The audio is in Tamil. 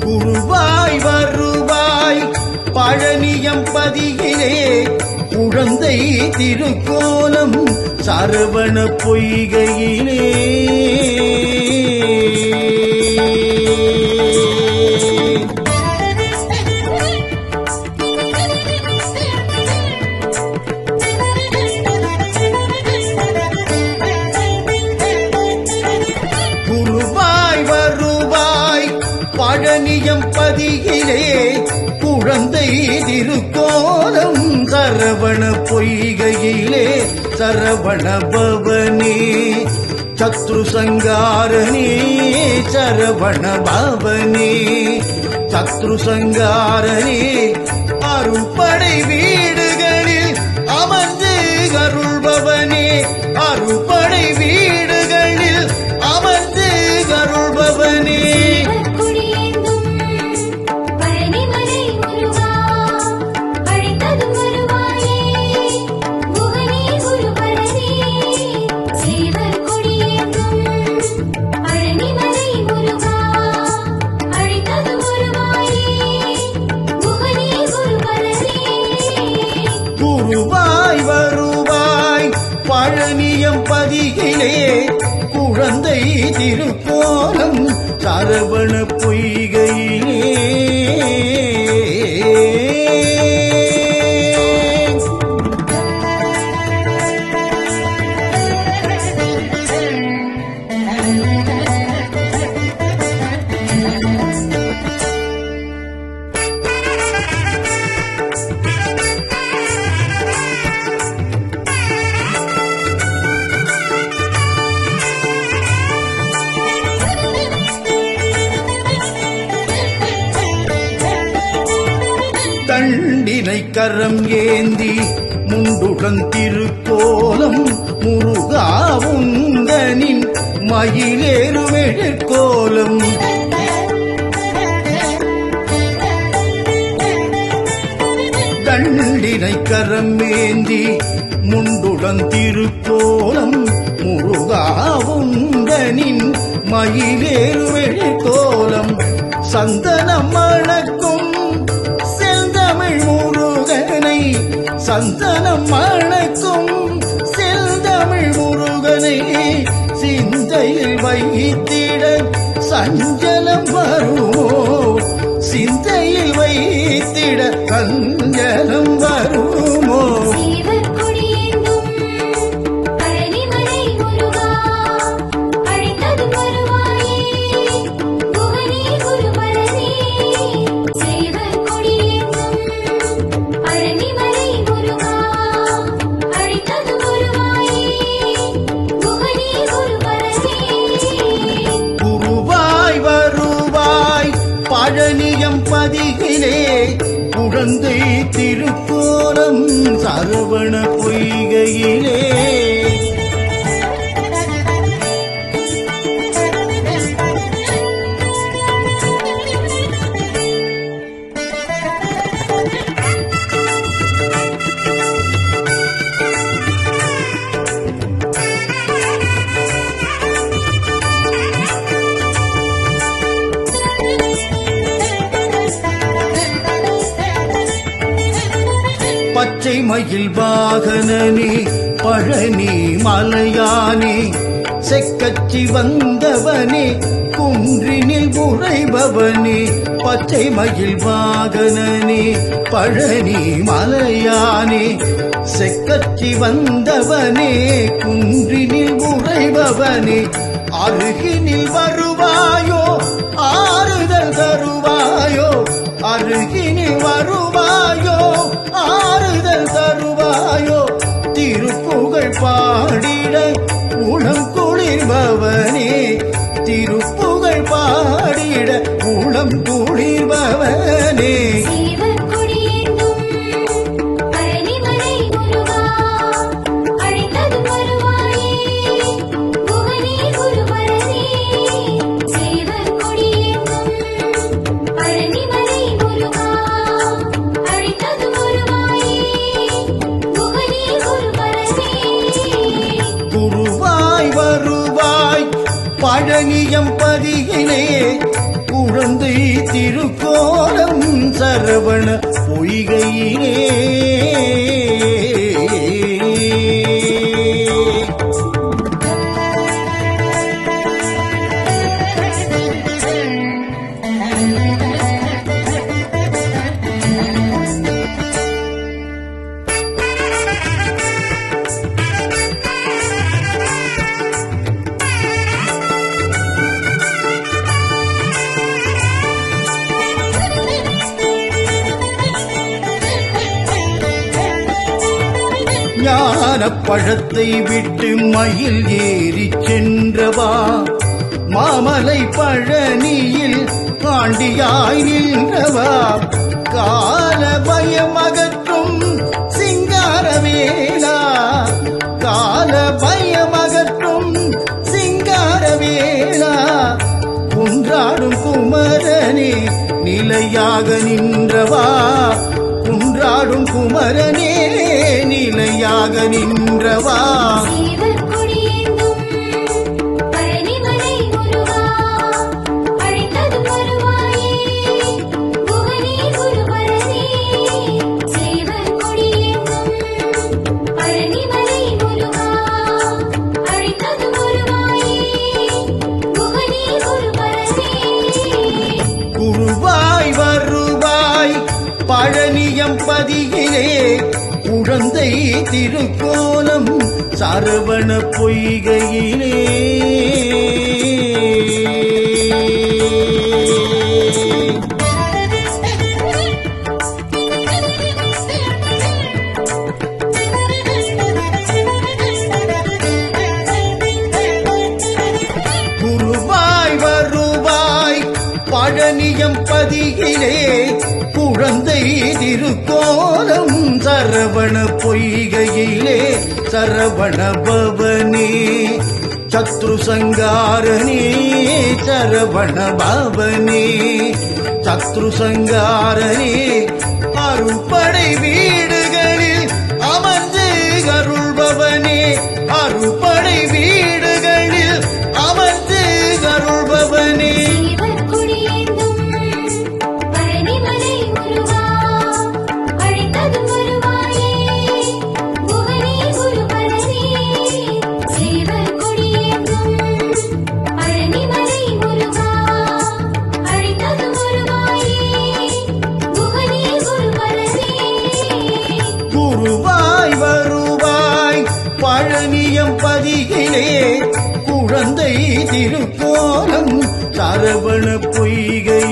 குருவாய் வருவாய் பழனியம் பதியிலே குழந்தை திருக்கோலம் சரவண பொய்கையிலே குருவாய் வருவாய் பழனியம் பதியிலே குழந்தை திருக்கோலம் சரவண பொய்கையிலே சரவண பவனே சத்ரு சங்காரனே சரவண பவனே சத்ரு சங்காரனே அருள்படை வீடுகளில் அமர்ந்து அருள்பவனே அருள்படை வீடுகளில் அமர்ந்து அருள்பவனே குருவாய் வருவாய் பழனியம் பதியிலே குழந்தை திருக்கோலம் சரவண பொய்கையிலே தண்டினை கரம் ஏந்தி முண்டுடன் திருக்கோலம் முருகாவுந்தனின் மயிலேறுமெழுக்கோலம் தண்டினை கரம் ஏந்தி முண்டுடன் திருக்கோலம் முருகாவுந்தனின் மயிலேறுமெழுக்கோலம் சந்தனம் மணக்கும் முருகனை சந்தனம் மணக்கும் செந்தமிழ் முருகனை சிந்தையில் வைத்திட சஞ்சலம் வருமோ சிந்தையில் வைத்திட சஞ்சலம் வருமோ பழனியம் பதியிலே குழந்தை திருக்கோலம் சரவண பொய்கையிலே பச்சை மயில் வாகனனே பழனி மலையானே செக்கச்சி வந்தவனே குன்றினில் உறைபவனே பச்சை மயில் வாகனனே பழனி மலையானே செக்கச்சி வந்தவனே குன்றினில் உறைபவனே அருகினில் வருவாயோ ஆறுதல் தருவாயோ அருகினில் வருவாயோ ஆறுதல் தருவாயோ திருப்புகழ் பாடிட உளம் குளிர்பவனே திருப்புகழ் பாடிட உள்ளம் குளிர்பவனே பழனியம் பதியிலே குழந்தை திருக்கோலம் சரவண பொய்கையிலே ஞான பழத்தை விட்டு மயில் ஏறி சென்றவா மாமலை பழனியில் பாண்டியாய் நின்றவா கால பயமகற்றும் சிங்காரவேலா கால பயமகற்றும் சிங்காரவேலா குன்றாடும் குமரனே நிலையாக நின்றவா குன்றாடும் குமரனே நிலையாக நின்றவா குருவாய் வருவாய் பழனியம் பதியிலே குழந்தை திருக்கோலம் சரவண பொய்கையிலே குருவாய் வருவாய் பழனியம் பதியிலே குழந்தை திருக்கோலம் சரவண பொய்கையிலே சரவண பவனே சத்ரு சங்காரனே சரவண பவனே சத்ரு சங்காரனே அருள்படை வீடுகளில் அமர்ந்து அருள்பவனே அருள்படை வீடுகளில் அமர்ந்து அருள்பவனே குருவாய் வருவாய் பழனியம் பதியிலே குழந்தை திருக்கோலம் சரவண பொய்கை